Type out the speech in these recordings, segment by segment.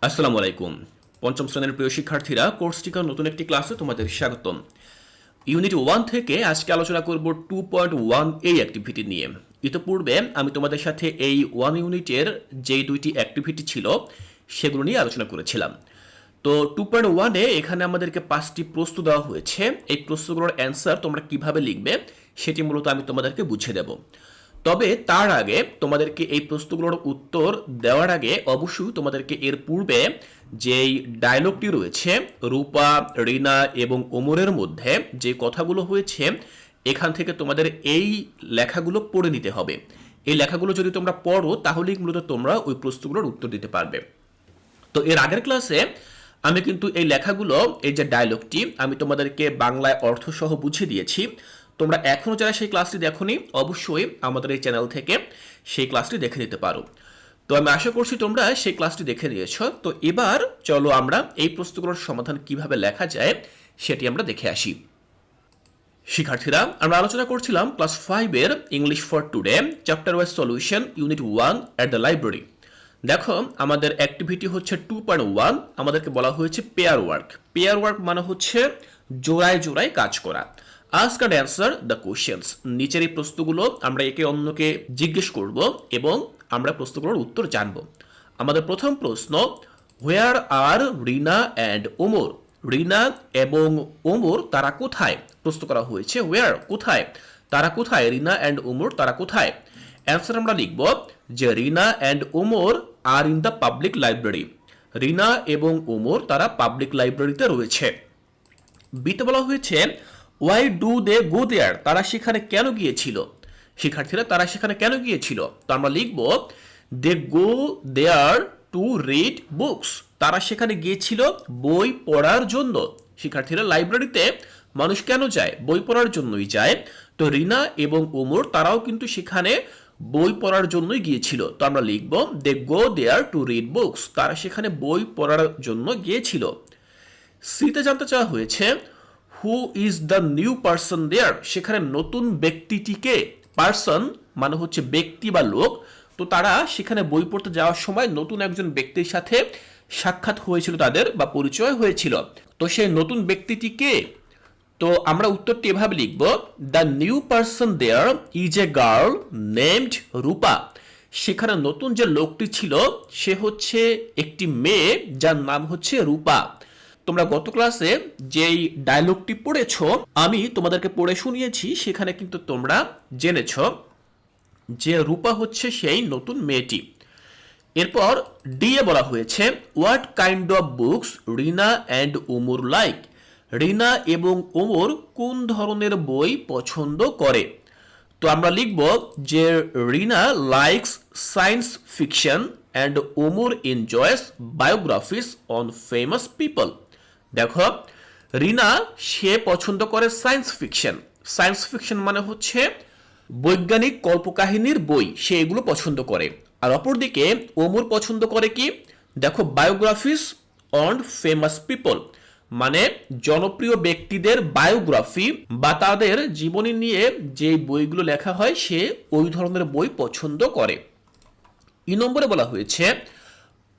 আসসালামু আলাইকুম। পঞ্চম শ্রেণীর প্রিয় শিক্ষার্থীরা, কোর্সটিকার নতুন একটি ক্লাসে তোমাদের স্বাগতম। ইউনিট 1 থেকে আজকে আলোচনা করব 2.1 এই অ্যাক্টিভিটি নিয়ে। ইতিপূর্বে আমি তোমাদের সাথে এই 1 ইউনিটের যেই দুইটি অ্যাক্টিভিটি ছিল সেগুলো নিয়ে আলোচনা করেছিলাম। তো 2.1 এখানে আমাদেরকে 5টি প্রশ্ন দেওয়া হয়েছে। এই প্রশ্নগুলোর অ্যান্সার তোমরা কিভাবে লিখবে সেটি মূলত আমি তোমাদেরকে বুঝিয়ে দেব। তবে তার আগে তোমাদেরকে এই প্রশ্নগুলোর উত্তর দেওয়ার আগে অবশ্যই তোমাদেরকে এর পূর্বে যেই ডায়লগটি রয়েছে রূপা, রিনা এবং ওমরের মধ্যে যে কথাগুলো হয়েছে এখান থেকে তোমাদের এই লেখাগুলো পড়ে নিতে হবে। এই লেখাগুলো যদি তোমরা পড়ো তাহলেই মূলত তোমরা ওই প্রশ্নগুলোর উত্তর দিতে পারবে। তো এর আগের ক্লাসে আমি কিন্তু এই লেখাগুলো, এই যে ডায়লগটি, আমি তোমাদেরকে বাংলায় অর্থসহ বুঝিয়ে দিয়েছি। তোমরা এখনও যারা সেই ক্লাসটি দেখোনি অবশ্যই আমাদের এই চ্যানেল থেকে সেই ক্লাসটি দেখে নিতে পারো। তো আমি আশা করছি তোমরা সেই ক্লাসটি দেখে নিয়েছো। তো এবার চলো আমরা এই প্রশ্নগুলোর সমাধান কিভাবে লেখা যায় সেটি আমরা দেখে আসি। শিক্ষার্থীরা, আমরা আলোচনা করছিলাম ক্লাস 5-এর English for today chapter wise solution unit 1 at the library. দেখো, আমাদের অ্যাক্টিভিটি হচ্ছে 2.1। আমাদেরকে বলা হয়েছে পেয়ার ওয়ার্ক। পেয়ার ওয়ার্ক মানে হচ্ছে জোড়ায় জোড়ায় কাজ করা। Ask and answer the questions. নিচের এই প্রশ্নগুলো আমরা একে অন্যকে জিজ্ঞেস করব এবং আমরা প্রশ্নগুলোর উত্তর জানব। আমাদের প্রথম প্রশ্ন, হোয়ার আর রিনা অ্যান্ড ওমর? রিনা এবং ওমর তারা কোথায়? প্রশ্ন করা হয়েছে হোয়ার, কোথায়, তারা কোথায়, রিনা অ্যান্ড ওমর তারা কোথায়? অ্যান্সার আমরা লিখব যে Rina and Omar are in the public library. Rina এবং ওমর তারা পাবলিক লাইব্রেরিতে রয়েছে। বিতে বলা হয়েছে ওয়াই ডু দে গো দেয়ার? তারা সেখানে কেন গিয়েছিল? শিক্ষার্থীরা, তারা সেখানে কেন গিয়েছিল? তো আমরা লিখব দে গো দেয়ার টু রিড বুকস। তারা সেখানে গিয়েছিল বই পড়ার জন্য। শিক্ষার্থীরা, লাইব্রেরিতে মানুষ কেন যায়? বই পড়ার জন্যই যায়। তো রিনা এবং ওমর তারাও কিন্তু সেখানে বই পড়ার জন্যই গিয়েছিল। তো আমরা লিখব দে গো দেয়ার টু রিড বুকস। তারা সেখানে বই পড়ার জন্য গিয়েছিল। সিতে জানতে চাওয়া হয়েছে who is the new person there? সেখানে নতুন ব্যক্তিটিকে, পার্সন মানে হচ্ছে ব্যক্তি বা লোক, তো তারা সেখানে বই পড়তে যাওয়ার সময় নতুন একজন ব্যক্তির সাথে সাক্ষাৎ হয়েছিল তাদের, বা পরিচয় হয়েছিল। তো সেই নতুন ব্যক্তিটিকে, তো আমরা উত্তরটি এভাবে লিখব the new person there is a girl named Rupa. সেখানে নতুন যে লোকটি ছিল সে হচ্ছে একটি মেয়ে যার নাম হচ্ছে রূপা। তোমরা গত ক্লাসে যেই ডায়লগটি পড়েছো আমি তোমাদেরকে পড়ে শুনিয়েছি, সেখানে কিন্তু তোমরা জেনেছ যে রূপা হচ্ছে সেই নতুন মেয়েটি। এরপর ডি এ বলা হয়েছে what kind of books Rina and Omar like? Rina এবং ওমর কোন ধরনের বই পছন্দ করে? তো আমরা লিখব যে Rina likes science fiction and Omar enjoys biographies on famous people. দেখো, রিনা সে পছন্দ করে সায়েন্স ফিকশন। সায়েন্স ফিকশন মানে হচ্ছে বৈজ্ঞানিক কল্পকাহিনীর বই, সে এগুলো পছন্দ করে। আর অপরদিকে ওমর পছন্দ করে কি? দেখো, বায়োগ্রাফিস অন ফেমাস পিপল মানে জনপ্রিয় ব্যক্তিদের বায়োগ্রাফি বা তাদের জীবনী নিয়ে যে বইগুলো লেখা হয় সে ওই ধরনের বই পছন্দ করে। ই নম্বরে বলা হয়েছে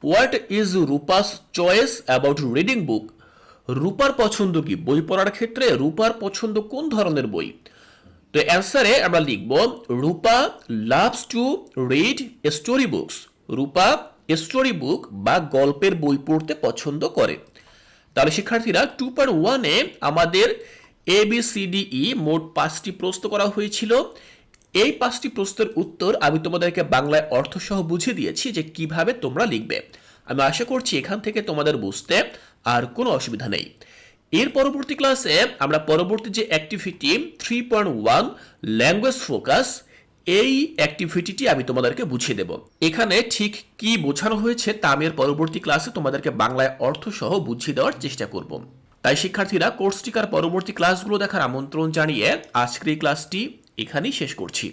what is Rupa's choice about reading book? রূপার পছন্দ কি বই পড়ার ক্ষেত্রে? রূপার পছন্দ কোন ধরনের বই? তো অ্যান্সারে আমরা লিখব Rupa loves to read story books. Rupa story book বা গল্পের বই পড়তে পছন্দ করে। তাহলে শিক্ষার্থীরা, 2.1-এ আমাদের ABCDE মোট 5টি প্রশ্ন করা হয়েছিল। এই 5টি প্রশ্নের উত্তর আমি তোমাদেরকে বাংলায় অর্থসহ বুঝিয়ে দিয়েছি যে কিভাবে তোমরা লিখবে। আমি আশা করছি এখান থেকে তোমাদের বুঝতে আর কোনো অসুবিধা নেই। এর পরবর্তী ক্লাসে আমরা পরবর্তী যে অ্যাক্টিভিটি 3.1 ল্যাঙ্গুয়েজ ফোকাস, এই অ্যাক্টিভিটিটি আমি তোমাদেরকে বুঝিয়ে দেব। এখানে ঠিক কি বোঝানো হয়েছে তা আমি এর পরবর্তী ক্লাসে তোমাদেরকে বাংলায় অর্থসহ বুঝিয়ে দেওয়ার চেষ্টা করব। তাই শিক্ষার্থীরা, কোর্সটিকার পরবর্তী ক্লাসগুলো দেখার আমন্ত্রণ জানিয়ে আজকের এই ক্লাসটি এখানেই শেষ করছি।